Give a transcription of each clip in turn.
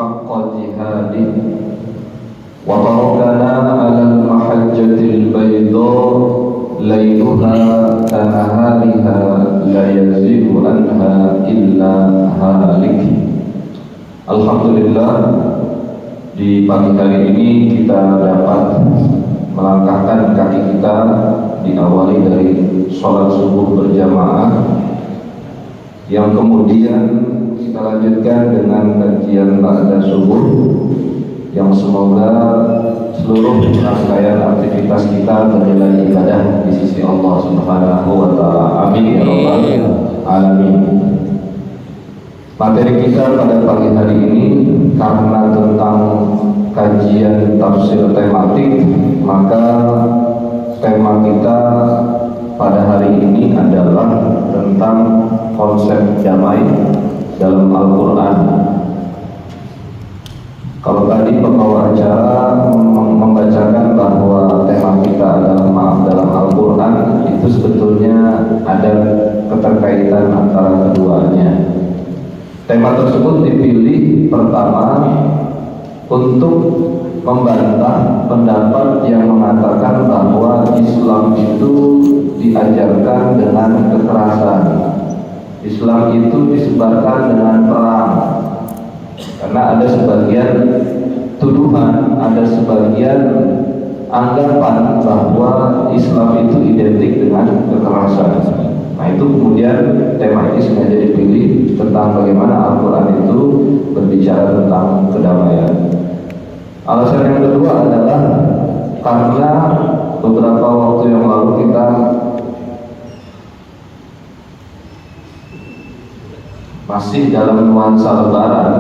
حق جهاده وتركنا على المحجة البيضاء ليلها كنهارها لا يزيغ عنها إلا هالك. Alhamdulillah, di pagi hari ini kita dapat melangkahkan kaki kita diawali dari sholat subuh berjamaah, yang kemudian kita lanjutkan dengan kajian ba'da subuh, yang semoga seluruh rangkaian aktivitas kita bernilai ibadah di sisi Allah Subhanahu wa Ta'ala. Amin ya rabbal alamin. Materi kita pada pagi hari ini karena tentang kajian tafsir tematik, maka tema kita pada hari ini adalah tentang konsep damai dalam Al-Quran. Kalau tadi pembawa acara membacakan bahwa tema kita adalah maaf dalam Al-Quran, itu sebetulnya ada keterkaitan antara keduanya. Tema tersebut dipilih pertama untuk membantah pendapat yang mengatakan bahwa Islam itu diajarkan dengan kekerasan, Islam itu disebarkan dengan perang. Karena ada sebagian tuduhan, ada sebagian anggapan bahwa Islam itu identik dengan kekerasan. Nah, itu kemudian tema ini sengaja dipilih tentang bagaimana Al-Quran itu berbicara tentang kedamaian. Alasan yang kedua adalah karena beberapa waktu yang lalu kita masih dalam nuansa Lebaran.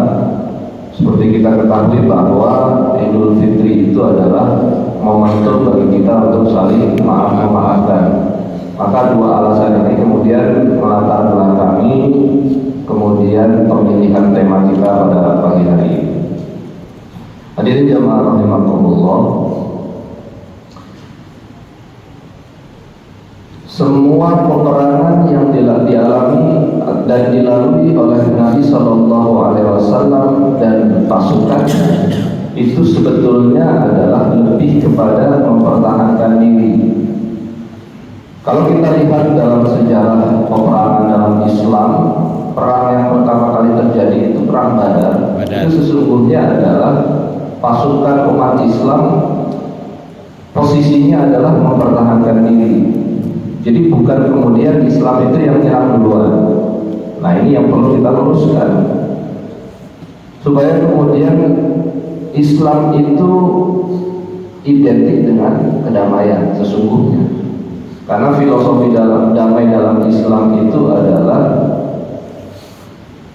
Seperti kita ketahui bahwa Idul Fitri itu adalah momentum bagi kita untuk saling memaafkan. Maka dua alasan ini kemudian melatar belakangi kemudian pemilihan tema kita pada pagi hari ini. Hadirin jamaah rahimakumullah, semua peperangan yang dialami dan dilalui oleh Nabi Shallallahu Alaihi Wasallam dan pasukannya itu sebetulnya adalah lebih kepada mempertahankan diri. Kalau kita lihat dalam sejarah peperangan dalam Islam, perang yang pertama kali terjadi itu perang Badar. Itu sesungguhnya adalah pasukan umat Islam posisinya adalah mempertahankan diri. Jadi bukan kemudian Islam itu yang nyerang duluan. Nah, ini yang perlu kita luruskan, supaya kemudian Islam itu identik dengan kedamaian sesungguhnya. Karena filosofi dalam damai dalam Islam itu adalah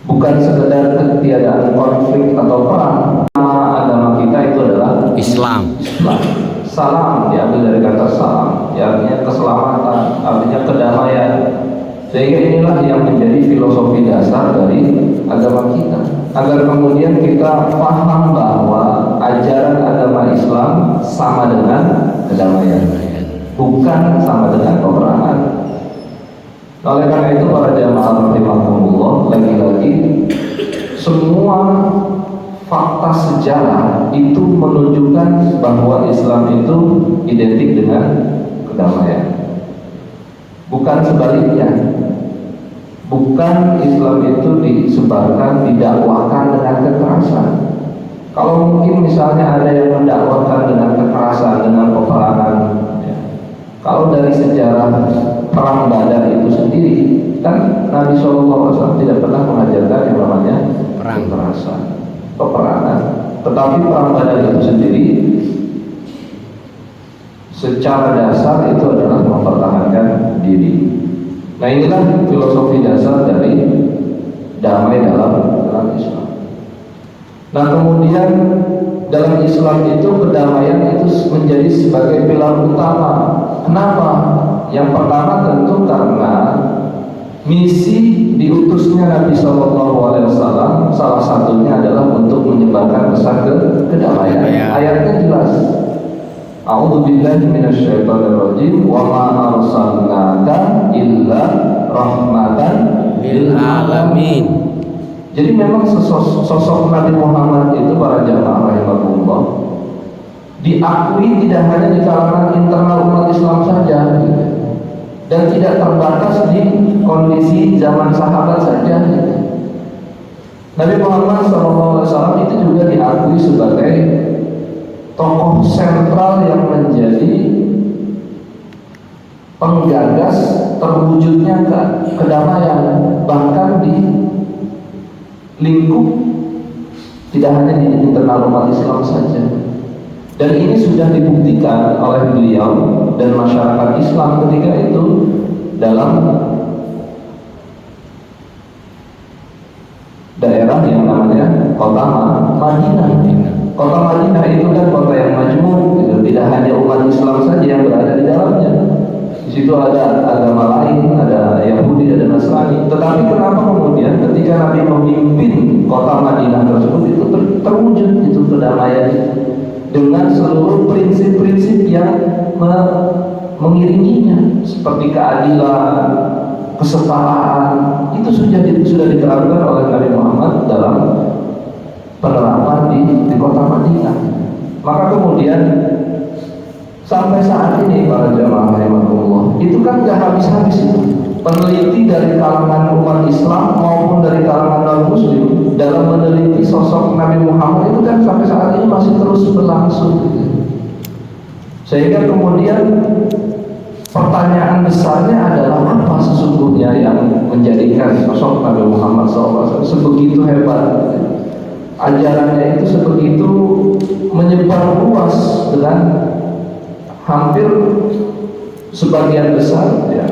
bukan sekedar ketiadaan konflik atau perang. Nama agama kita itu adalah Islam. Salam diambil dari kata salam, artinya keselamatan, artinya kedamaian. Sehingga inilah yang menjadi filosofi dasar dari agama kita, agar kemudian kita paham bahwa ajaran agama Islam sama dengan kedamaian, bukan sama dengan peperangan. Oleh karena itu para jamaah rahimakumullah, lagi-lagi semua fakta sejarah itu menunjukkan bahwa Islam itu identik dengan kedamaian, bukan sebaliknya. Bukan Islam itu disebarkan, didakwahkan dengan kekerasan. Kalau mungkin misalnya ada yang mendakwakan dengan kekerasan, dengan peperangan, ya. Kalau dari sejarah perang Badar itu sendiri, kan Nabi SAW tidak pernah mengajarkan yang namanya kekerasan, peperangan. Tetapi perang Badar itu sendiri secara dasar itu adalah mempertahankan diri. Nah, inilah filosofi dasar dari damai dalam Islam. Nah, kemudian dalam Islam itu kedamaian itu menjadi sebagai pilar utama. Kenapa? Yang pertama tentu karena misi diutusnya Nabi SAW salah satunya adalah untuk menyebarkan pesan kedamaian. Ayatnya jelas. A'udzubillahi minasyaitonirrajim wa ma arsalnaka illa rahmatan lil alamin. Jadi memang sosok Nabi Muhammad diakui tidak hanya di kalangan internal umat Islam saja, dan tidak terbatas di kondisi zaman sahabat saja. Nabi Muhammad SAW itu juga diakui sebagai tokoh sentral yang menjadi penggagas terwujudnya kedamaian, bahkan di lingkup tidak hanya di internal umat Islam saja. Dan ini sudah dibuktikan oleh beliau dan masyarakat Islam ketika itu dalam daerah yang namanya kota Madinah. Kota Madinah itu kan kota yang majmuk, gitu. Tidak hanya umat Islam saja yang berada di dalamnya. Di situ ada agama lain, ada Yahudi, ada Nasrani. Tetapi kenapa kemudian ketika Nabi memimpin kota Madinah tersebut itu terwujud itu kedamaian itu dengan seluruh prinsip-prinsip yang mengiringinya, seperti keadilan, kesetaraan, itu sudah diterapkan oleh Nabi Muhammad dalam penerapan di kota Madinah. Maka kemudian sampai saat ini para jamaah rahimakumullah, itu kan gak habis-habis itu. Peneliti dari kalangan umat Islam maupun dari kalangan non-muslim dalam meneliti sosok Nabi Muhammad itu kan sampai saat ini masih terus berlangsung. Sehingga kemudian pertanyaan besarnya adalah apa sesungguhnya yang menjadikan sosok Nabi Muhammad SAW sebegitu hebat, ajarannya itu sebegitu menyebar luas dengan hampir sebagian besar ya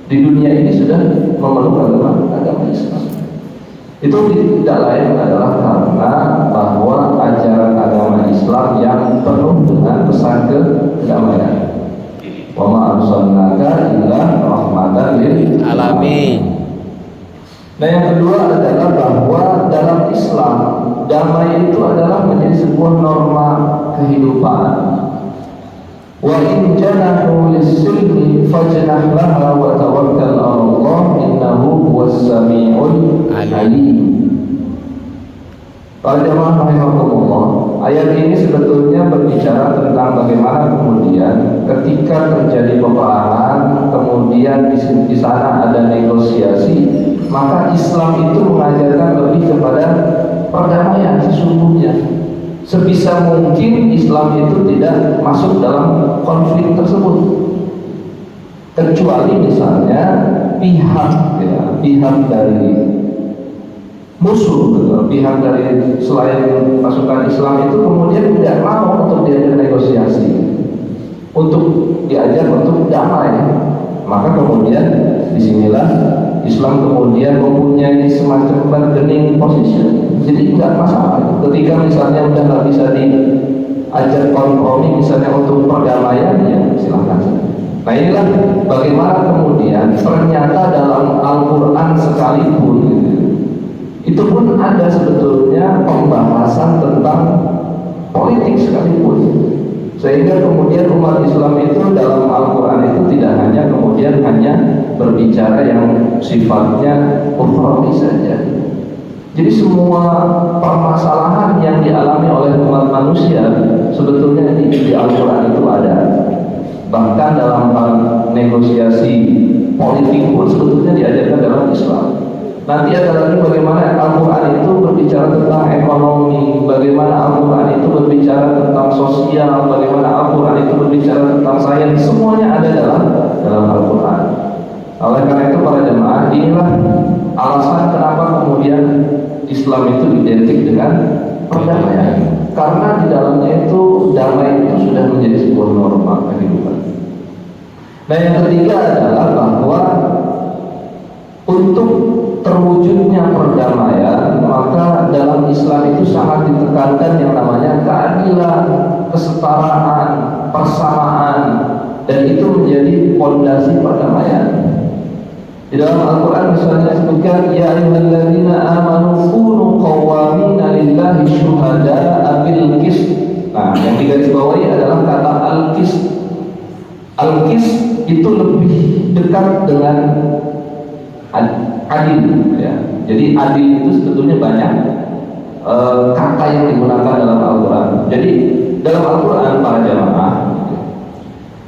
di dunia ini sudah memeluk agama Islam. Itu tidak lain adalah karena bahwa ajaran agama Islam yang penuh dengan pesan kedamaian. Wa ma arsalnaka illa rahmatan lil alamin. Nah, yang kedua adalah bahwa dalam Islam damai itu adalah menjadi sebuah norma kehidupan. Wa in janahu lis-silmi fajnah laha wa tawakkal 'ala Allah innahu huwas samiul alim. Para jamaah rahimakumullah, ayat ini sebetulnya berbicara tentang bagaimana kemudian ketika terjadi peperangan, kemudian di sana ada negosiasi, maka Islam itu mengajarkan lebih kepada perdamaian sesungguhnya. Sebisa mungkin Islam itu tidak masuk dalam konflik tersebut, kecuali misalnya pihak dari musuh, pihak dari selain pasukan Islam itu kemudian tidak mau untuk diajak negosiasi, untuk diajak untuk damai. Maka kemudian disinilah Islam kemudian mempunyai semacam bargaining position. Jadi nggak masalah ketika misalnya udah nggak bisa diajak kompromi misalnya untuk perdamaian, ya silahkan saja. Nah, inilah bagaimana kemudian ternyata dalam Al-Quran sekalipun itu pun ada sebetulnya pembahasan tentang politik sekalipun. Sehingga kemudian umat Islam itu dalam Al-Quran itu tidak hanya kemudian berbicara yang sifatnya ukhrawi saja. Jadi semua permasalahan yang dialami oleh umat manusia sebetulnya di Al-Quran itu ada. Bahkan dalam negosiasi politik pun sebetulnya diajarkan dalam Islam. Nanti ada lagi bagaimana Al-Quran itu berbicara tentang ekonomi, bagaimana Al-Quran itu berbicara tentang sosial, bagaimana Al-Quran itu berbicara tentang sains, semuanya ada dalam Al-Quran. Oleh karena itu para jemaah, inilah alasan kenapa kemudian Islam itu identik dengan perdamaian. Karena di dalamnya itu damai itu sudah menjadi sebuah norma kehidupan. Nah, yang ketiga adalah bahwa untuk terwujudnya perdamaian, maka dalam Islam itu sangat ditekankan yang namanya keadilan, kesetaraan, persamaan, dan itu menjadi fondasi perdamaian. Di dalam Al-Quran misalnya disebutkan, ya ayyuhalladzina amanu kunu qawwamina lillahi syuhada'a bil qist. Nah, yang digarisbawahi adalah kata al-qist. Al-qist itu lebih dekat dengan adil, ya. Jadi adil itu sebetulnya banyak kata yang digunakan dalam Al-Quran. Jadi dalam Al-Quran para jamaah,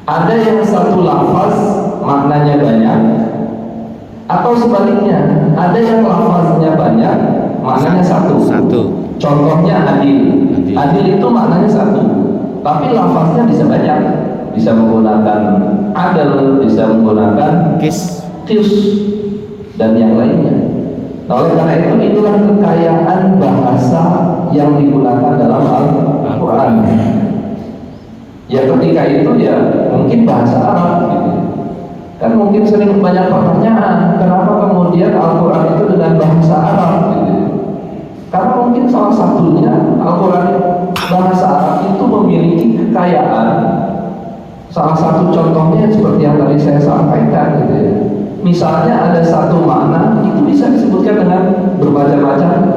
ada yang satu lafaz maknanya banyak, atau sebaliknya ada yang lafaznya banyak maknanya satu. Contohnya adil. Adil itu maknanya satu, tapi lafaznya bisa banyak, bisa menggunakan adil, bisa menggunakan qis dan yang lainnya. Nah, oleh karena itu inilah kekayaan bahasa yang digunakan dalam Al-Quran. Ya ketika itu ya mungkin bahasa Arab gitu. Kan mungkin sering banyak pertanyaan, kenapa kemudian Al-Quran itu dengan bahasa Arab gitu. Karena mungkin salah satunya Al-Quran bahasa Arab itu memiliki kekayaan. Salah satu contohnya seperti yang tadi saya sampaikan gitu ya. Misalnya ada satu makna itu bisa disebutkan dengan bermacam-macam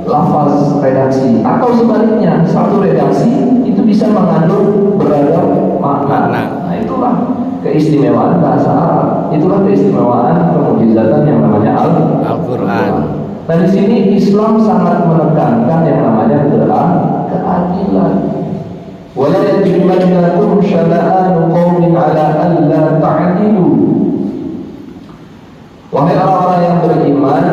lafaz redaksi, atau sebaliknya satu redaksi itu bisa mengandung beragam makna. Nah itulah keistimewaan bahasa Arab, itulah keistimewaan kemujizatan yang namanya Al-Quran. Nah di sini Islam sangat menekankan yang namanya keadilan. Wala yajrimannakum syana'anu qaumin 'ala alla ta'dilu. Wahai orang-orang yang beriman,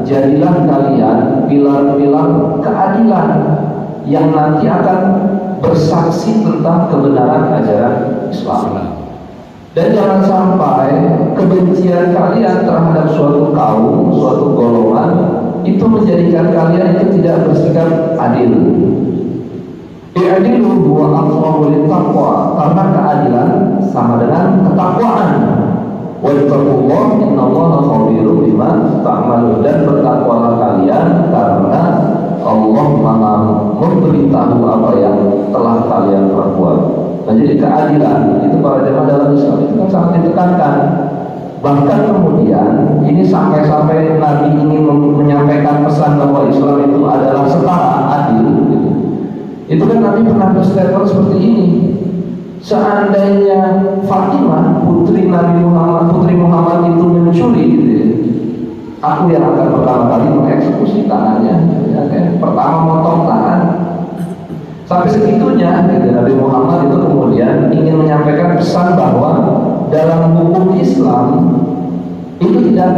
jadilah kalian pilar-pilar keadilan yang nanti akan bersaksi tentang kebenaran ajaran Islam. Dan jangan sampai kebencian kalian terhadap suatu kaum, suatu golongan itu menjadikan kalian itu tidak bersikap adil. I'dilu huwa aqrabu lit-taqwa, karena keadilan sama dengan ketakwaan. Wattaqullah innallaha khabirum bima ta'malun, dan bertakwalah kalian karena Allah Maha memberitahu apa yang telah kalian perbuat. Nah, jadi keadilan itu para jemaah dalam Islam itu kan sangat ditekankan. Bahkan kemudian ini sampai-sampai Nabi ini menyampaikan pesan bahwa Islam itu adalah setara, adil gitu. Itu kan Nabi pernah berstatement seperti ini. Seandainya Fatimah putri Muhammad itu mencuri gitu ya, aku yang akan pertama kali mengeksekusi tangannya gitu ya, pertama motong tangan. Sampai segitunya gitu, Nabi Muhammad itu kemudian ingin menyampaikan pesan bahwa dalam hukum Islam itu tidak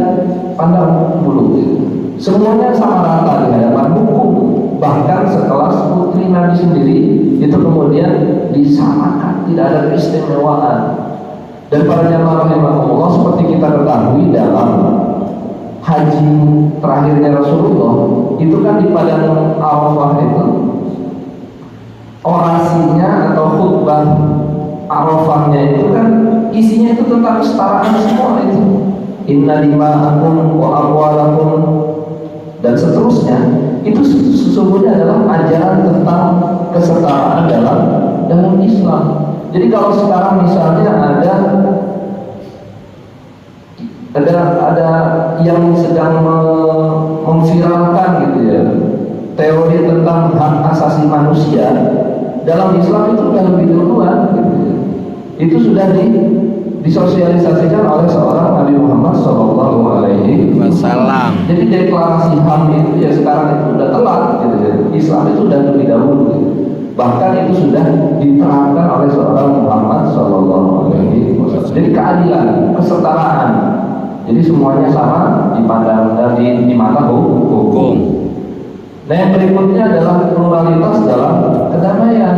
pandang bulu gitu. Semuanya sama rata di hadapan hukum. Bahkan sekelas putri Nabi sendiri itu kemudian disamakan, tidak ada keistimewaan. Dan para jamaah rahimahumullah, seperti kita ketahui dalam haji terakhirnya Rasulullah itu kan di padang Arafah itu orasinya atau khutbah Arafahnya itu kan isinya itu tentang kesetaraan semua itu. Inna dima'akum wa amwalakum dan seterusnya, itu sesungguhnya adalah ajaran tentang kesetaraan dalam Islam. Jadi kalau sekarang misalnya ada yang sedang memviralkan gitu ya teori tentang hak asasi manusia, dalam Islam itu sudah lebih duluan gitu ya. Itu sudah disosialisasikan oleh seorang Nabi Muhammad SAW. Jadi deklarasi HAM itu ya sekarang itu sudah telat gitu ya. Islam itu sudah lebih dahulu gitu. Bahkan itu sudah diterangkan oleh seorang Muhammad SAW. Jadi keadilan, kesetaraan. Jadi semuanya sama dipandang di mata hukum. Nah yang berikutnya adalah pluralitas dalam kedamaian.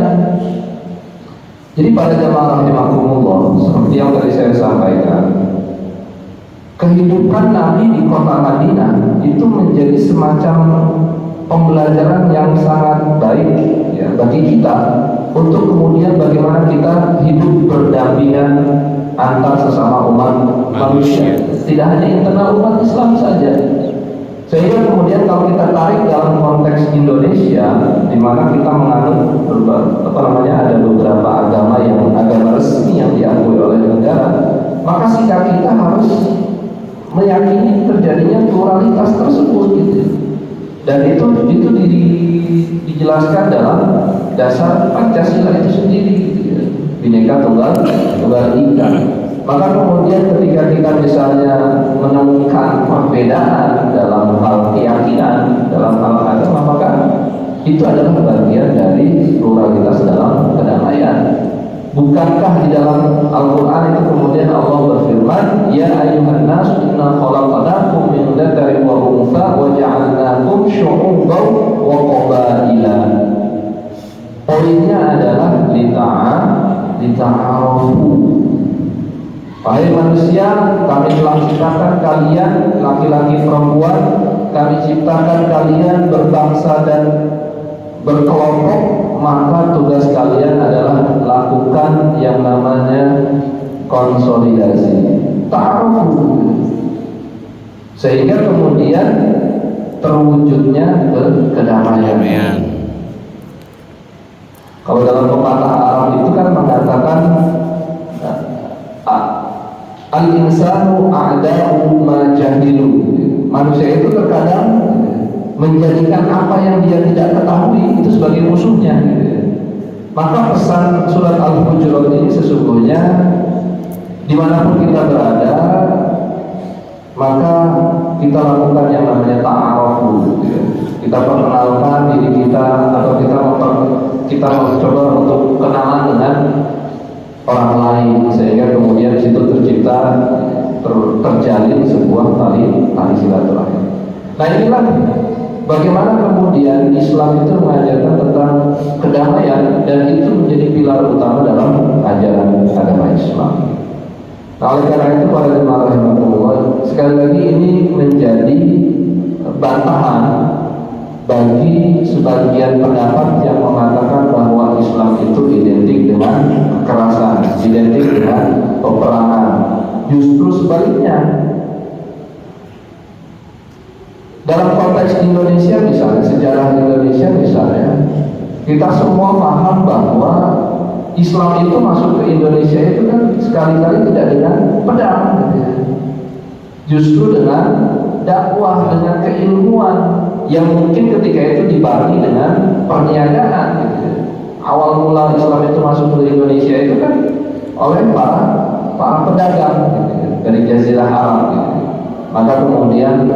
Jadi pada jamaah rahimakumullah, seperti yang tadi saya sampaikan, kehidupan Nabi di kota Madinah itu menjadi semacam pembelajaran yang sangat baik ya, bagi kita untuk kemudian bagaimana kita hidup berdampingan antar sesama umat manusia. Tidak hanya internal umat Islam saja. Sehingga kemudian kalau kita tarik dalam konteks Indonesia, di mana kita menganut ada beberapa agama resmi yang diakui oleh negara, maka sikap kita harus meyakini terjadinya pluralitas tersebut gitu. Dan itu dijelaskan dalam dasar Pancasila itu sendiri gitu ya. Bhinneka Tunggal Ika. Maka kemudian ketika kita misalnya menemukan perbedaan dalam hal keyakinan, dalam hal agama, maka itu adalah bagian dari pluralitas dalam kedamaian. Bukankah di dalam Al-Quran itu kemudian Allah berfirman, Ya ayyuhan nas inna khalaqnakum min dzakarin wa untha wa ja'alnakum syu'uban wa qabaila. Poinnya adalah lita'arafu. Wahai manusia, kami telah ciptakan kalian laki-laki perempuan, kami ciptakan kalian berbangsa dan berkelompok, maka tugas kalian adalah lakukan yang namanya konsolidasi, ta'aruf, sehingga kemudian terwujudnya kedamaian. Kalau dalam pepatah Arab itu kan mengatakan al-insanu a'da'u ma jahilu. Manusia itu terkadang menjadikan apa yang dia tidak ketahui itu sebagai musuhnya. Maka pesan surat Al-Hujurat ini sesungguhnya dimanapun kita berada, maka kita lakukan yang namanya ta'aruf. Kita perkenalkan diri kita, atau kita mencoba untuk kenalan dengan orang lain, sehingga kemudian di situ terjalin sebuah tali silaturahim. Nah, inilah bagaimana kemudian Islam itu mengajarkan tentang kedamaian, dan itu menjadi pilar utama dalam ajaran agama Islam. Nah, oleh karena itu para jemaah rahimakumullah, sekali lagi ini menjadi bantahan bagi sebagian pendapat yang mengatakan bahwa Islam itu identik dengan kekerasan, identik dengan peperangan. Justru sebaliknya. Dalam konteks Indonesia misalnya, sejarah Indonesia misalnya, kita semua paham bahwa Islam itu masuk ke Indonesia itu kan sekali-kali tidak dengan pedang, justru dengan dakwah, dengan keilmuan yang mungkin ketika itu dibarengi dengan perniagaan. Awal mula Islam itu masuk ke Indonesia itu kan oleh para pedagang dari Jazirah Arab. Maka kemudian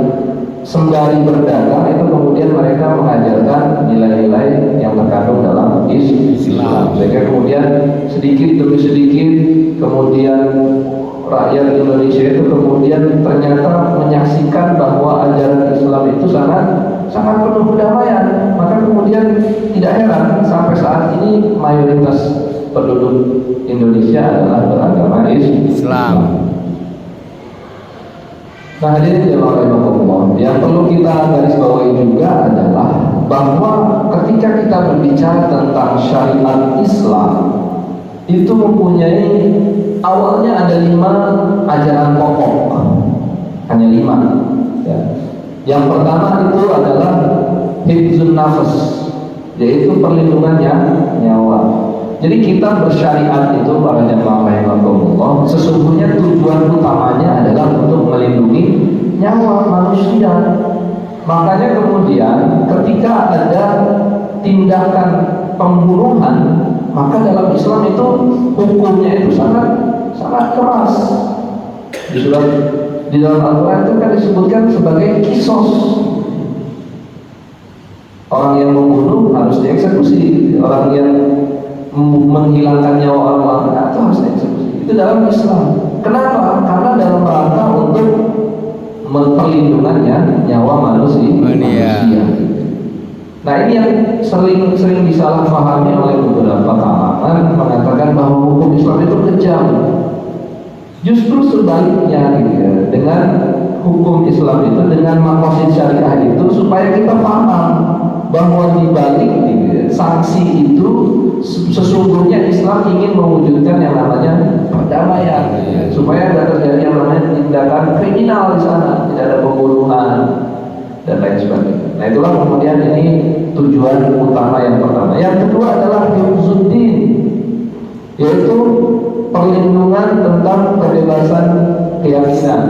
sembari berdagang itu kemudian mereka mengajarkan nilai-nilai yang terkandung dalam Islam, sehingga kemudian sedikit demi sedikit kemudian rakyat Indonesia itu kemudian ternyata menyaksikan bahwa ajaran Islam itu sangat penuh kedamaian. Maka kemudian tidak heran sampai saat ini mayoritas penduduk Indonesia adalah beragama Islam. Nah, hadirin jemaah rahimakumullah, yang perlu kita garis bawahi juga adalah bahwa ketika kita berbicara tentang syariat Islam, itu mempunyai awalnya ada 5 ajaran pokok, hanya 5. Ya. Yang pertama itu adalah hifdzun nafas, yaitu perlindungan nyawa. Jadi kita bersyariat itu para jemaah rahimakumullah, sesungguhnya tujuan utamanya adalah untuk melindungi nyawa manusia. Makanya kemudian ketika ada tindakan pembunuhan, maka dalam Islam itu hukumnya itu sangat keras. Di dalam Al-Quran itu kan disebutkan sebagai kisos. Orang yang membunuh harus dieksekusi, orang yang menghilangkan nyawa orang lain itu harus dieksekusi. Itu dalam Islam. Kenapa? Karena dalam rangka untuk perlindungannya nyawa manusia. Nah, ini yang sering disalahpahami oleh beberapa kalangan, mengatakan bahwa hukum Islam itu kejam. Justru sebaliknya, dengan hukum Islam itu, dengan maqasid syariah itu, supaya kita paham bahwa di balik sanksi itu sesungguhnya Islam ingin mewujudkan yang namanya perdamaian, supaya tidak terjadi yang namanya tindakan kriminal di sana, tidak ada pembunuhan dan lain sebagainya. Nah, itulah kemudian ini tujuan utama yang pertama. Yang kedua adalah hifzuddin, yaitu perlindungan tentang kebebasan keyakinan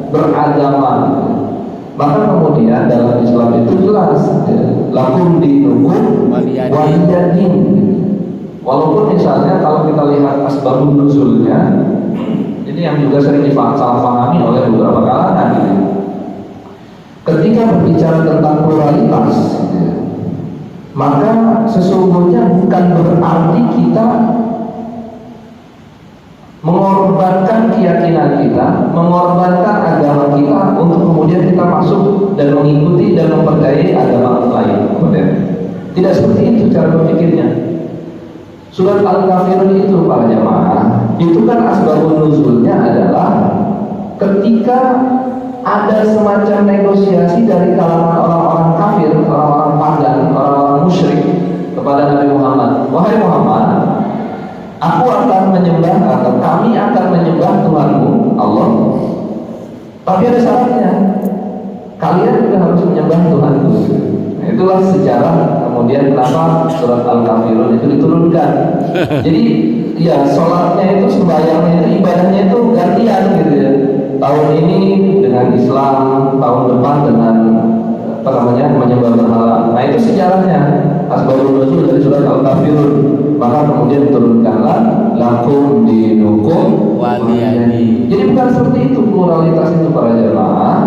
beragama. Maka kemudian dalam Islam itu jelas, lakum dinukum waliyadin. Walaupun misalnya kalau kita lihat asbabun nuzulnya, ini yang juga sering disalahpahami oleh beberapa kalangan. Ketika berbicara tentang pluralitas, maka sesungguhnya bukan berarti kita mengorbankan keyakinan kita, mengorbankan agama kita untuk kemudian kita masuk dan mengikuti dan mempercayai agama lain. Tidak seperti itu cara berpikirnya. Surat Al-Kafirun itu para jamaah, itu kan asbabun nuzulnya adalah ketika ada semacam negosiasi dari kalangan orang-orang kafir, orang-orang pagan, orang-orang musyrik kepada Nabi Muhammad. Wahai Muhammad, aku akan menyembah atau kami akan menyembah Tuhanmu Allah. Tapi ada syaratnya, kalian juga harus menyembah Tuhanku. Nah, itulah sejarah kemudian kenapa surat Al-Kafirun itu diturunkan. Jadi ya sholatnya itu, sembahyangnya itu, ibadahnya itu gantian gitu ya. Tahun ini dengan Islam, tahun depan dengan menyembah berhala. Nah itu sejarahnya, asbabun nuzul dari surat Al-Kafirun. Maka kemudian diturunkanlah lakum dinukum waliyadi. Jadi bukan seperti itu pluralitas itu para jemaah.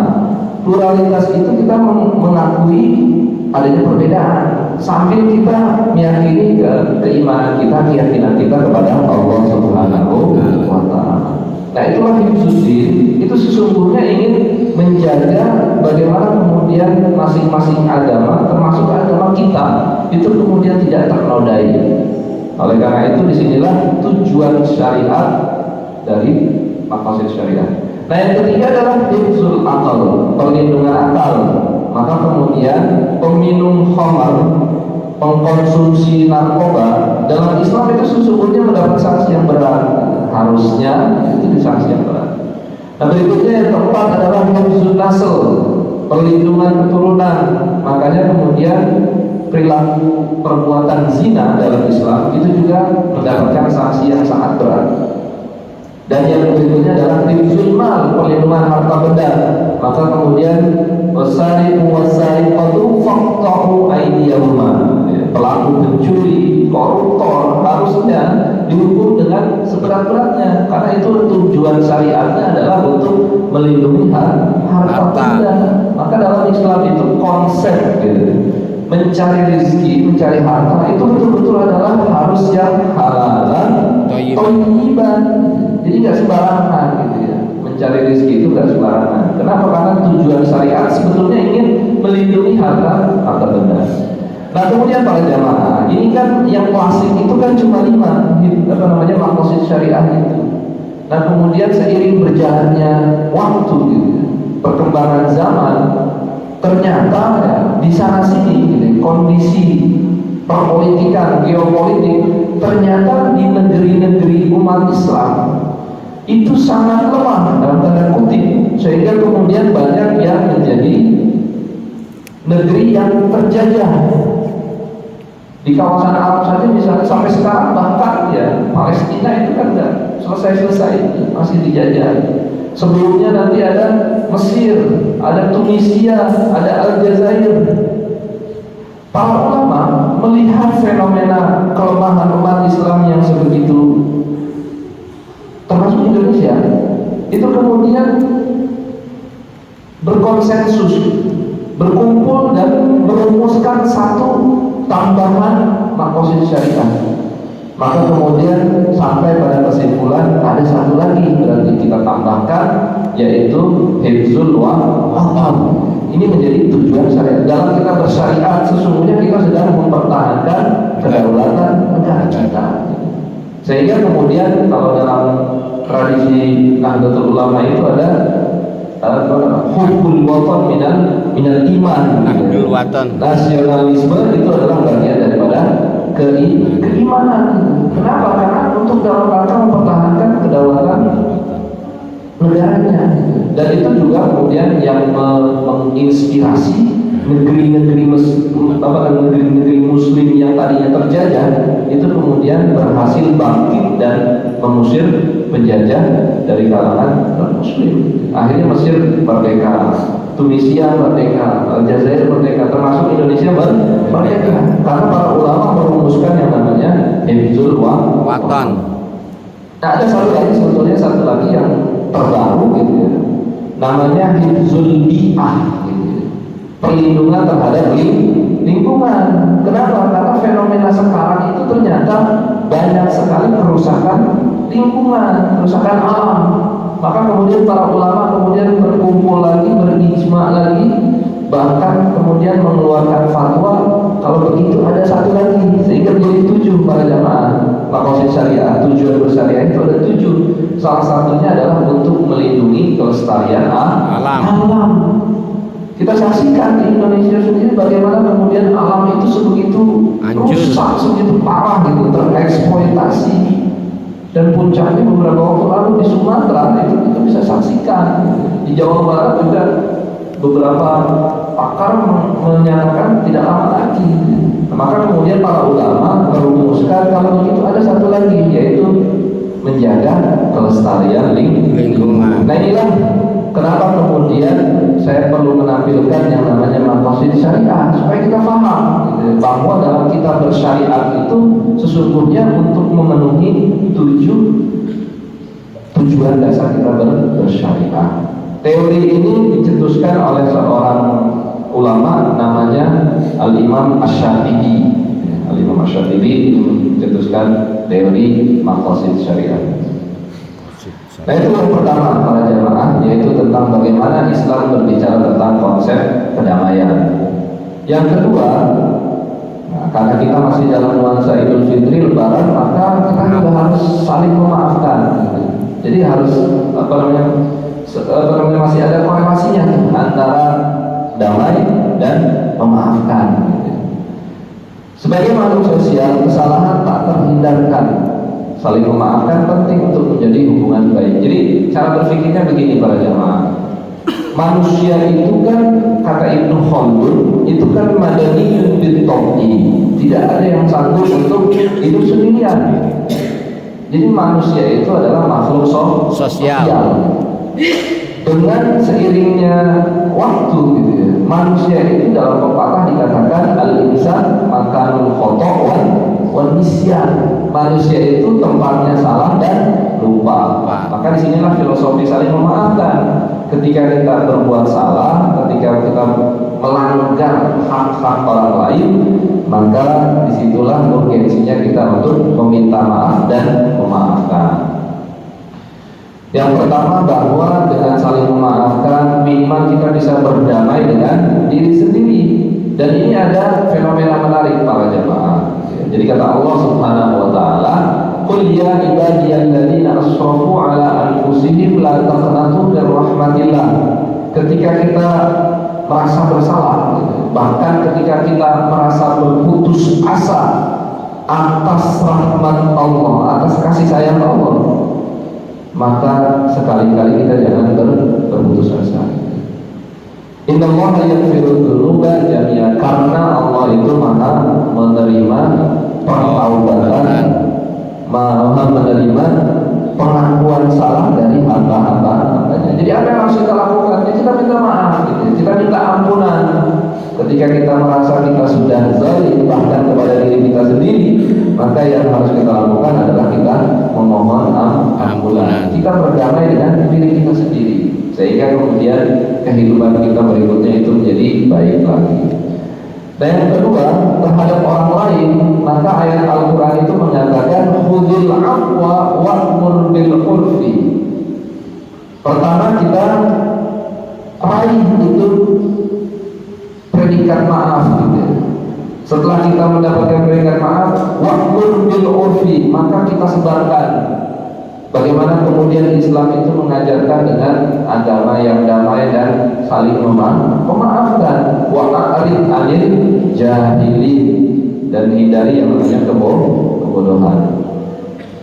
Pluralitas itu kita mengakui adanya perbedaan sambil kita meyakini keimanan kita, keyakinan kita kepada Allah Subhanahu wa Ta'ala. Nah itulah hifzuddin, itu sesungguhnya ingin menjaga bagaimana kemudian masing-masing agama, termasuk agama kita, itu kemudian tidak ternodai. Oleh karena itu disinilah tujuan syariat dari maqasid syariat. Nah yang ketiga adalah hifzul akal, perlindungan akal. Maka kemudian peminum khamar, pengkonsumsi narkoba dalam Islam itu sesungguhnya mendapat sanksi yang berat. Harusnya itu sanksi yang berat. Nah berikutnya yang keempat adalah hifzul nasl, perlindungan keturunan. Makanya kemudian perilaku perbuatan zina dalam Islam itu juga mendapatkan sanksi yang sangat berat. Dan yang berikutnya adalah hifzul mal, perlindungan harta benda. Maka kemudian wasariqu wasariqatu faqta'u aydiyahuma, pelaku pencuri, koruptor harusnya dihukum dengan seberat-beratnya, karena itu tujuan syariatnya adalah untuk melindungi harta benda. Maka dalam Islam itu konsep gitu, mencari rezeki, mencari harta itu betul-betul adalah harus yang halalan, thayyiban. Jadi nggak sembarangan gitu ya. Mencari rezeki itu nggak sembarangan. Kenapa? Karena tujuan syariat sebetulnya ingin melindungi harta benda. Nah kemudian para jamaah, ini kan yang klasik itu kan cuma 5 maqasid syariah itu. Nah kemudian seiring berjalannya waktu gitu, perkembangan zaman, ternyata ya, di sana sini gitu, kondisi perpolitikan, geopolitik, ternyata di negeri-negeri umat Islam itu sangat lemah dalam tanda kutip, sehingga kemudian banyak yang menjadi negeri yang terjajah. Di kawasan Arab saja misalnya sampai sekarang bahkan ya Palestina itu kan nggak selesai-selesai, masih dijajah. Sebelumnya nanti ada Mesir, ada Tunisia, ada Aljazair. Para ulama melihat fenomena kelemahan umat Islam yang sebegitu, termasuk Indonesia, itu kemudian berkonsensus, berkumpul dan merumuskan satu tambahan maqasid syariah. Maka kemudian sampai pada kesimpulan ada satu lagi berarti kita tambahkan, yaitu hifzul watan. Ini menjadi tujuan syariat. Dalam kita bersyariat sesungguhnya kita sedang mempertahankan kedaulatan negara kita. Sehingga kemudian kalau dalam tradisi Nahdlatul Ulama itu ada hubbul watan minal iman. Nahdlatul watan. Nasionalisme itu adalah bagian daripada keimanan. Kenapa? Karena untuk dalam rangka mempertahankan kedaulatan negaranya. Dan itu juga kemudian yang menginspirasi negeri-negeri Muslim yang tadinya terjajah itu kemudian berhasil bangkit dan mengusir penjajah dari kalangan non-Muslim. Akhirnya Mesir merdeka, Tunisia merdeka, Aljazair merdeka, termasuk Indonesia merdeka. Karena para ulama merumuskan yang namanya hifzul watan. Nah ada satu lagi yang terbaru gitu ya, namanya hifzul bi'ah gitu ya. Perlindungan terhadap lingkungan. Kenapa? Karena fenomena sekarang itu ternyata banyak sekali kerusakan lingkungan, kerusakan alam. Maka kemudian para ulama kemudian berkumpul lagi, berijma lagi, bahkan kemudian mengeluarkan fatwa kalau begitu ada satu lagi, sehingga menjadi 7 para jamaah maqasid syariah. Tujuan bersyariah itu ada 7. Salah satunya adalah untuk melindungi kelestarian alam. Kita saksikan di Indonesia sendiri bagaimana kemudian alam itu sebegitu rusak, sebegitu parah gitu, tereksploitasi. Dan puncaknya beberapa waktu lalu di Sumatera itu kita bisa saksikan. Di Jawa Barat juga beberapa pakar menyatakan tidak lama lagi. Maka kemudian para ulama merumuskan kalau begitu ada satu lagi, yaitu menjaga kelestarian lingkungan. Nah inilah kenapa kemudian saya perlu menampilkan yang namanya maqasid syariah, supaya kita paham gitu, bahwa dalam kita bersyariat itu sesungguhnya untuk memenuhi 7 tujuan dasar kita bersyariah. Teori ini dicetuskan oleh seorang ulama namanya Al-Imam Asy-Syatibi. Al-Imam Asy-Syatibi mencetuskan teori maqasid syariah. Nah itu yang pertama para jamaah, yaitu tentang bagaimana Islam berbicara tentang konsep kedamaian. Yang kedua, karena kita masih dalam nuansa Idul Fitri Lebaran, maka kita juga harus saling memaafkan. Jadi harus masih ada korelasinya antara damai dan memaafkan. Sebagai makhluk sosial, kesalahan tak terhindarkan. Saling memaafkan penting untuk menjadi hubungan baik. Jadi cara berpikirnya begini para jamaah. Manusia itu kan, kata Ibnu Khaldun, itu kan madaniyun bit-tab'i. Tidak ada yang sanggup untuk hidup sendirian. Jadi manusia itu adalah makhluk sosial. Dengan seiringnya waktu gitu ya, manusia itu dalam pepatah dikatakan al-insan makanul khata' wan nisyan. Manusia itu tempatnya salah dan lupa. Maka disinilah filosofi saling memaafkan. Ketika kita berbuat salah, ketika kita melanggar hak-hak orang lain, maka disitulah urgensinya kita untuk meminta maaf dan memaafkan. Yang pertama, bahwa dengan saling memaafkan minimal kita bisa berdamai dengan diri sendiri. Dan ini ada fenomena menarik para jamaah. Jadi kata Allah Subhanahu wa taala, "Qul ya ibadiyalladzina asrafu ala anfusihim la taqnatu min rahmatillah." Ketika kita merasa bersalah, bahkan ketika kita merasa berputus asa atas rahmat Allah, atas kasih sayang Allah, maka sekali-kali kita jangan berputus asa. Innallaha yaghfiru dzunuba jami'an, karena Allah itu Maha menerima pertaubatan, Maha menerima pengakuan salah dari hamba-hambanya. Jadi apa yang harus kita lakukan? Ya, kita minta maaf, gitu. Kita minta ampunan. Ketika kita merasa kita sudah zalim bahkan kepada diri kita sendiri, maka yang harus kita lakukan adalah kita memohon ampunan. Kita berdamai dengan diri kita sendiri, sehingga kemudian kehidupan kita berikutnya itu menjadi baik lagi. Dan yang kedua, terhadap orang lain, maka ayat Al-Quran itu mengatakan khudhil afwa wa'mur bil urfi. Pertama, kita raih itu predikat maaf gitu. Setelah kita mendapatkan predikat maaf, wa'mur bil urfi, maka kita sebarkan. Bagaimana kemudian Islam itu mengajarkan dengan agama yang damai dan saling memaafkan. Wa'arid anil jahilin, dan hindari yang namanya kebodohan.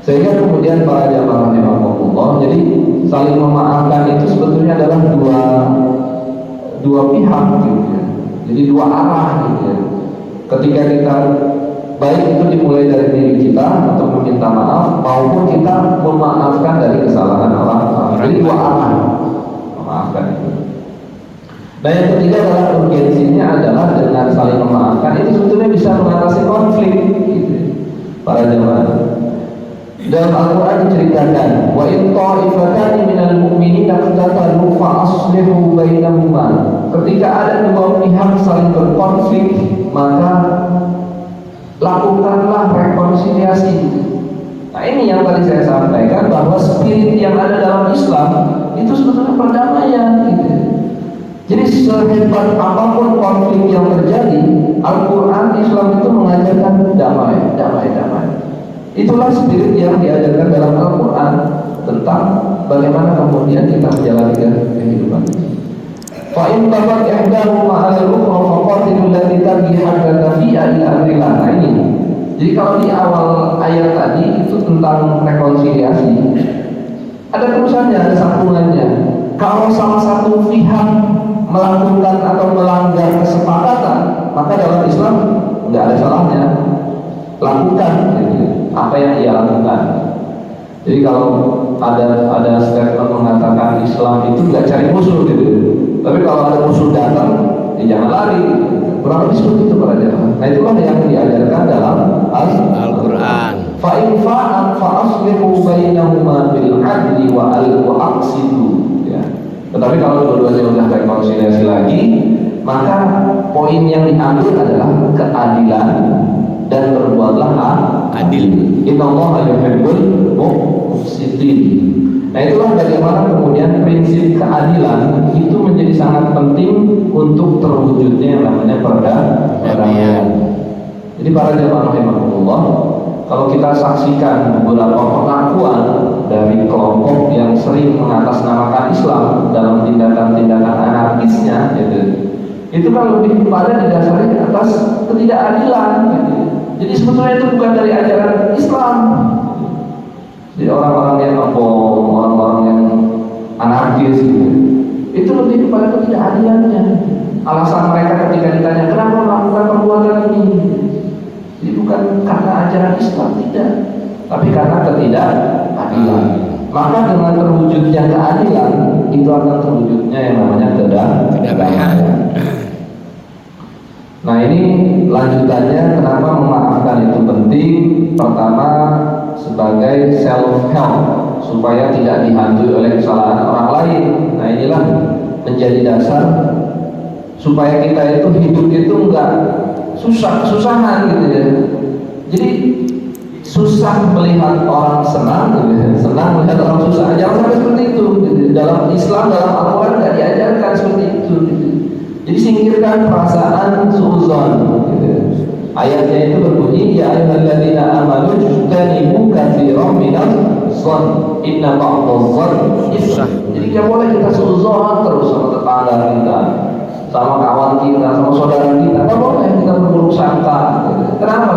Sehingga kemudian para jamaah rahimahumullah, jadi saling memaafkan itu sebetulnya adalah dua pihak gitu ya. Jadi dua arah gitu ya. Ketika kita baik itu dimulai dari diri kita untuk meminta maaf, maupun kita memaafkan dari kesalahan orang. Jadi dua arah memaafkan itu. Dan yang ketiga adalah urgensinya adalah dengan saling memaafkan itu sebetulnya bisa mengatasi konflik gitu. Para jemaah. Dalam Al-Quran diceritakan, wa in ta'ifatani minal mu'minina iqtatalu fa aslihu bainahuma. Ketika ada dua pihak saling berkonflik, maka lakukanlah rekonsiliasi. Nah, ini yang tadi saya sampaikan, bahwa spirit yang ada dalam Islam itu sebetulnya perdamaian gitu. Jadi sehebat apapun konflik yang terjadi, Al-Quran Islam itu mengajarkan damai. Itulah spirit yang diajarkan dalam Al-Quran tentang bagaimana kemudian kita menjalani kehidupan. Fa in bagat ihdahuma 'ala al-ukhra faqatilul lati tabghi hatta tafi'a ila amrillah. Nah, ini. Jadi kalau di awal ayat tadi itu tentang rekonsiliasi, ada terusannya, ada sambungannya. Kalau salah satu pihak melakukan atau melanggar kesepakatan, maka dalam Islam nggak ada salahnya, lakukan apa yang ia lakukan. Jadi kalau ada statement mengatakan Islam itu nggak cari musuh gitu, tapi kalau ada musuh datang, ya jangan lari. Kurang lebih seperti itu para jamaah. Nah, itulah yang diajarkan dalam Al-Quran. Fa in fa'an fa aslihu bainahuma bil 'adli wa aqsitu. Ya. Tetapi kalau dua-duanya sudah rekonsiliasi lagi, maka poin yang diambil adalah keadilan dan berbuatlah adil. Innallaha yuhibbul muqsitin. Nah, itulah bagaimana kemudian prinsip keadilan itu menjadi sangat penting untuk terwujudnya yang namanya perdamaian. Jadi para jamaah rahimahullah, kalau kita saksikan beberapa pengakuan dari kelompok yang sering mengatasnamakan Islam dalam tindakan-tindakan anarkisnya, gitu, itu kan lebih pada didasari atas ketidakadilan. Gitu. Jadi sebetulnya itu bukan dari ajaran Islam. Jadi orang-orang yang ngebom, orang-orang yang anarkis gitu, itu lebih kepada ketidakadilannya. Alasan mereka ketika ditanya kenapa melakukan perbuatan ini, jadi bukan karena ajaran Islam, tidak, tapi karena ketidakadilan. Maka dengan terwujudnya keadilan, itu akan terwujudnya yang namanya kedamaian. Nah, ini lanjutannya kenapa memaafkan itu penting. Pertama, sebagai self help, supaya tidak dihantui oleh kesalahan orang lain. Nah, inilah menjadi dasar supaya kita itu hidup itu enggak susahan gitu ya. Jadi susah melihat orang senang gitu ya. Senang melihat orang susah, jangan sampai seperti itu gitu. Dalam Islam, dalam Al-Quran enggak diajarkan seperti itu gitu. Jadi singkirkan perasaan suudzon gitu. Ayatnya itu berbunyi, ya ayyuhalladzina amanu ijtanibu katsiran minadh-dhann inna ba'dadh-dhanni itsm. Jadi enggak boleh kita suudzon terus sama tetangga kita, sama kawan kita, sama saudara kita. Enggak boleh kita berburuk sangka gitu. Kenapa?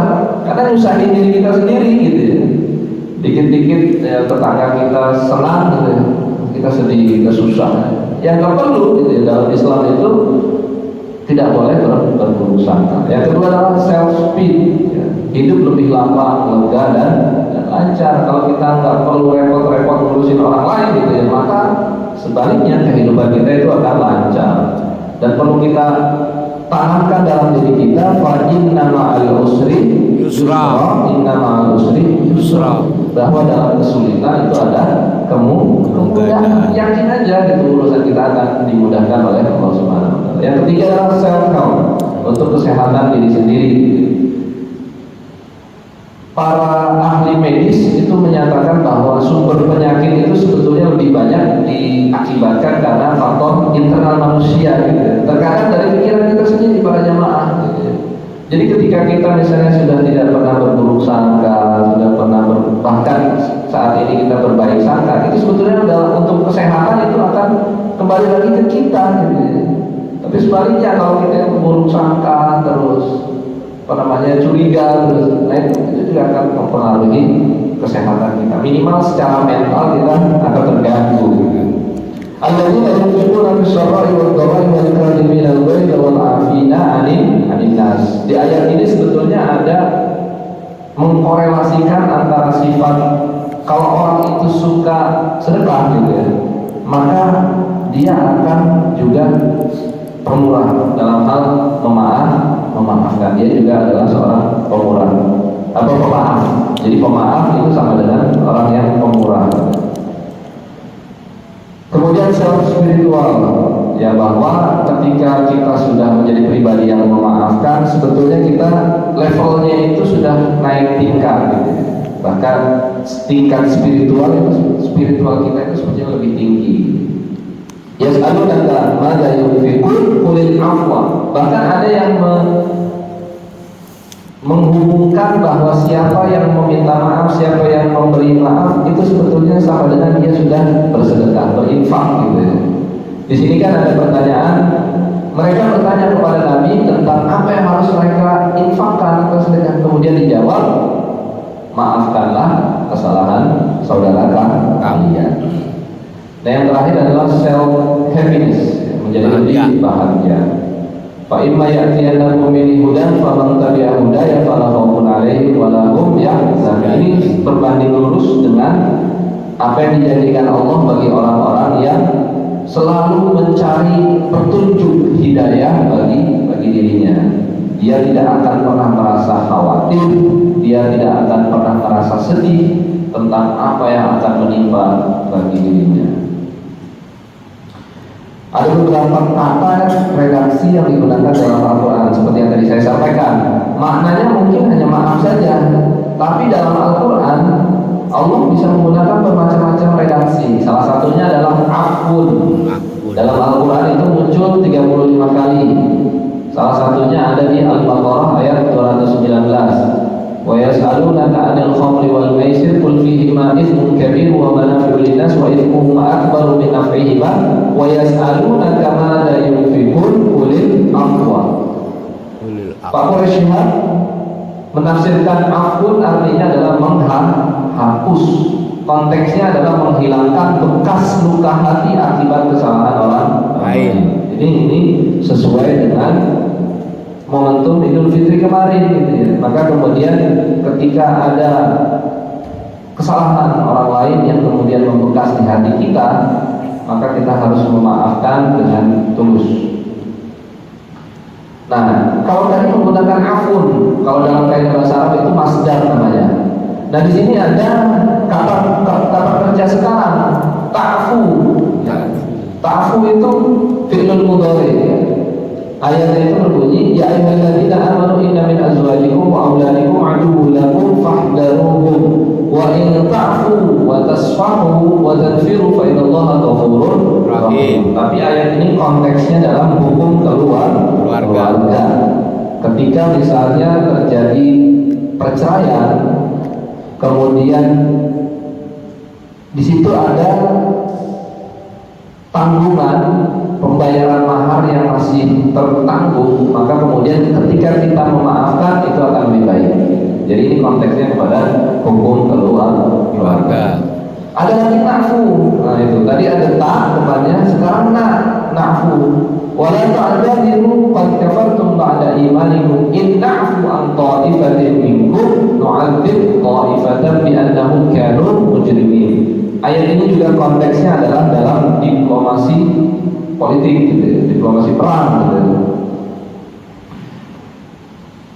Karena nyusahin diri kita sendiri gitu ya. Dikit-dikit tetangga kita senang gitu ya, kita sedih, kita susah. Yang enggak perlu gitu ya. Dalam Islam itu tidak boleh berburuk sangka. Yang kedua adalah self speed, ya. Hidup lebih lapang, lega dan lancar. Kalau kita nggak perlu repot-repot ngurusin orang lain gitu ya, maka sebaliknya kehidupan kita itu akan lancar. Dan perlu kita tanamkan dalam diri kita, fa inna ma'al usri yusra, inna ma'al usri yusra, bahwa dalam kesulitan itu ada kemudahan. Yakin aja gitu, urusan kita akan dimudahkan oleh Allah Subhanahu wa taala. Yang ketiga adalah self help, untuk kesehatan diri sendiri. Para ahli medis itu menyatakan bahwa sumber penyakit itu sebetulnya lebih banyak diakibatkan karena faktor internal manusia gitu. Terkadang dari pikiran kita sendiri para jamaah gitu. Jadi ketika kita misalnya sudah tidak pernah berburuk sangka, sudah pernah bahkan saat ini kita berbaik sangka, itu sebetulnya adalah untuk kesehatan, itu akan kembali lagi ke kita gitu. Tapi sebaliknya kalau kita berburuk sangka terus curiga terus, nah itu juga akan mempengaruhi kesehatan kita. Minimal secara mental kita akan terganggu. Alladzina yunfiquna fis-sarra'i wad-dharra'i wal kadhimina al-ghayza wal 'afina 'anil nas. Di ayat ini sebetulnya ada mengkorelasikan antara sifat kalau orang itu suka sedekah gitu ya, maka dia akan juga pemurah dalam hal memaafkan. Dia juga adalah seorang pemurah atau pemaaf. Jadi pemaaf itu sama dengan orang yang pemurah. Kemudian self spiritual, ya, bahwa ketika kita sudah menjadi pribadi yang memaafkan, sebetulnya kita levelnya itu sudah naik tingkat gitu. Bahkan tingkat spiritual kita itu sebetulnya lebih tinggi. Yas'alunaka madza yunfiqun qulil afwa. Bahkan ada yang menghubungkan bahwa siapa yang meminta maaf, siapa yang memberi maaf itu sebetulnya sama dengan dia sudah bersedekah, berinfak gitu ya. Di sini kan ada pertanyaan, mereka bertanya kepada Nabi tentang apa yang harus mereka infakkan atau sedekah. Kemudian dijawab, maafkanlah kesalahan saudara kalian. Nah, yang terakhir adalah self happiness, menjadi lebih bahagia. Fa imma ya'tiyannakum minni hudan faman tabi'a hudaya fala khaufun 'alaihim wa la hum yahzanun. Ini berbanding lurus dengan apa yang dijadikan Allah bagi orang-orang yang selalu mencari petunjuk hidayah bagi dirinya. Dia tidak akan pernah merasa khawatir, dia tidak akan pernah merasa sedih tentang apa yang akan menimpa bagi dirinya. Ada beberapa kata redaksi yang digunakan dalam Al-Quran seperti yang tadi saya sampaikan. Maknanya mungkin hanya maaf saja, tapi dalam Al-Quran Allah bisa menggunakan bermacam-macam redaksi. Salah satunya adalah afun. Dalam Al-Quran itu muncul 35 kali. Salah satunya ada di Al-Baqarah ayat 219. Wa yas'alunaka 'anil khamri wal maisir qul fihima ithmun kabir wa manafi'u lin-nas wa ithmuhuma akbaru min naf'ihima wa yas'alunaka madza yunfiqun qulil afwa. Pak Quraisy menafsirkan afun artinya adalah menghapus. Konteksnya adalah menghilangkan bekas luka hati akibat kesalahan orang lain. Jadi ini sesuai dengan momentum Idul Fitri kemarin gitu ya. Maka kemudian ketika ada kesalahan orang lain yang kemudian membekas di hati kita, maka kita harus memaafkan dengan tulus. Nah, kalau tadi menggunakan afun, kalau dalam kaidah bahasa Arab itu masdar namanya. Nah, di sini ada kata kerja sekarang, ta'fu. Ta'fu itu fi'lul mudhari. Ayatnya itu berbunyi, ya ayyuhalladzina amanu inna min azwajikum wa auladikum aduwwun lakum fahdharuhum wa in ta'fu wa tasfahu wa tadfiru fa innallaha ghafurur rahim. Tapi ayat ini konteksnya dalam hukum keluarga. Ketika misalnya terjadi perceraian, kemudian di situ ada tanggungan pembayaran mahar yang masih tertanggung, maka kemudian ketika kita memaafkan itu akan lebih baik. Jadi ini konteksnya kepada hukum keluarga. Ada lagi na'fu. Nah itu tadi ada ta depannya, sekarang na'fu. Wala ta'tadiru qad kafartum ba'da imanikum in na'fu an ta'ifatin minkum nu'adzib ta'ifatan bi annahum kanu mujrimin. Ayat ini juga konteksnya adalah dalam diplomasi politik gitu ya, diplomasi perang gitu ya.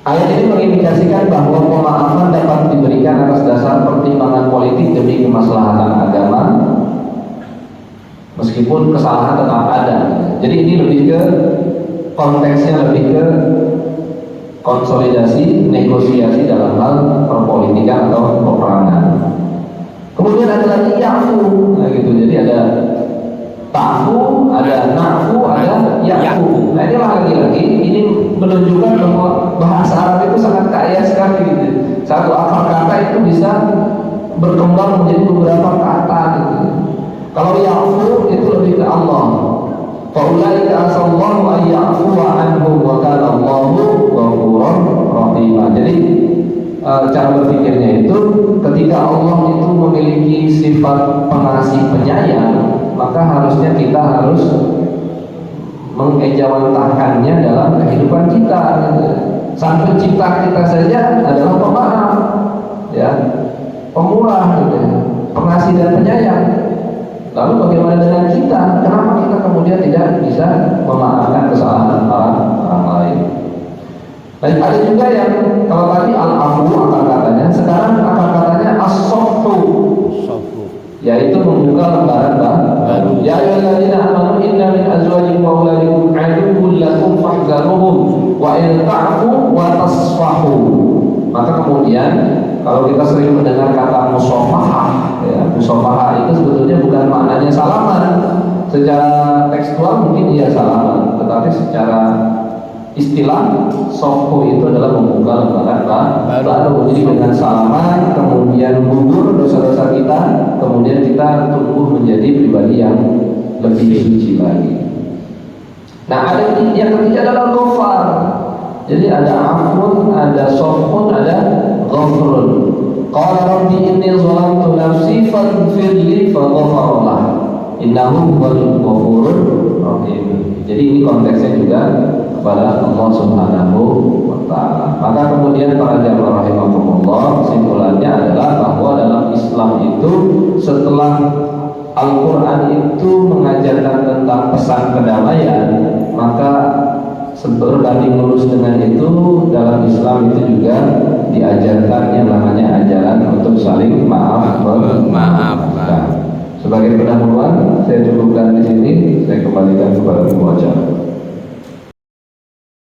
Ayat ini mengindikasikan bahwa pemaafan dapat diberikan atas dasar pertimbangan politik demi kemaslahatan agama, meskipun kesalahan tetap ada. Jadi ini lebih ke konteksnya, lebih ke konsolidasi, negosiasi dalam hal perpolitikan atau peperangan. Kemudian ada lagi ya'fu, nah gitu. Jadi ada ta'fu, ada na'fu, ada ya'fu. Nah inilah lagi-lagi ini menunjukkan bahwa bahasa Arab itu sangat kaya sekali gitu. Satu akar kata itu bisa berkembang menjadi beberapa kata gitu. Kalau ya'fu itu lebih ke Allah. Faulaika asallahu an ya'fu anhum wa kana Allahu ghafurur rahim. Jadi cara berpikirnya itu ketika Allah itu memiliki sifat pengasih penyayang, maka harusnya kita harus mengejawantahkannya dalam kehidupan kita. Sang pencipta kita saja adalah pemaaf, ya, pemurah, gitu, pengasih dan penyayang. Lalu bagaimana dengan kita? Kenapa kita kemudian tidak bisa memaafkan kesalahan orang lain? Dan ada juga yang kalau tadi al-afu akar katanya, sekarang akar katanya as-safhu. kalau kita sering mendengar kata musafahah, ya, musafahah itu sebetulnya bukan maknanya salaman. Secara tekstual mungkin iya salaman, tetapi secara istilah sofu itu adalah membuka lembaran baru. Jadi dengan salaman kemudian gugur dosa-dosa kita, kemudian kita tumbuh menjadi pribadi yang lebih suci lagi. Nah, ada yang ketiga adalah ghafar. Jadi ada afun, ada sofun, ada ghafrun. Qala rabbi inni zalamtu nafsi faghfir li faghfara lah. Innahu huwal ghafurur rahim. Jadi ini konteksnya juga kepada Allah Subhanahu wa taala. Maka kemudian para jamaah rahimakumullah, kesimpulannya adalah bahwa dalam Islam itu setelah Al-Quran itu mengajarkan tentang pesan kedamaian, maka berbanding lurus dengan itu dalam Islam itu juga diajarkan yang namanya ajaran untuk saling maaf. Nah, sebagai pendahuluan saya cukupkan di sini, saya kembalikan kepada pembaca.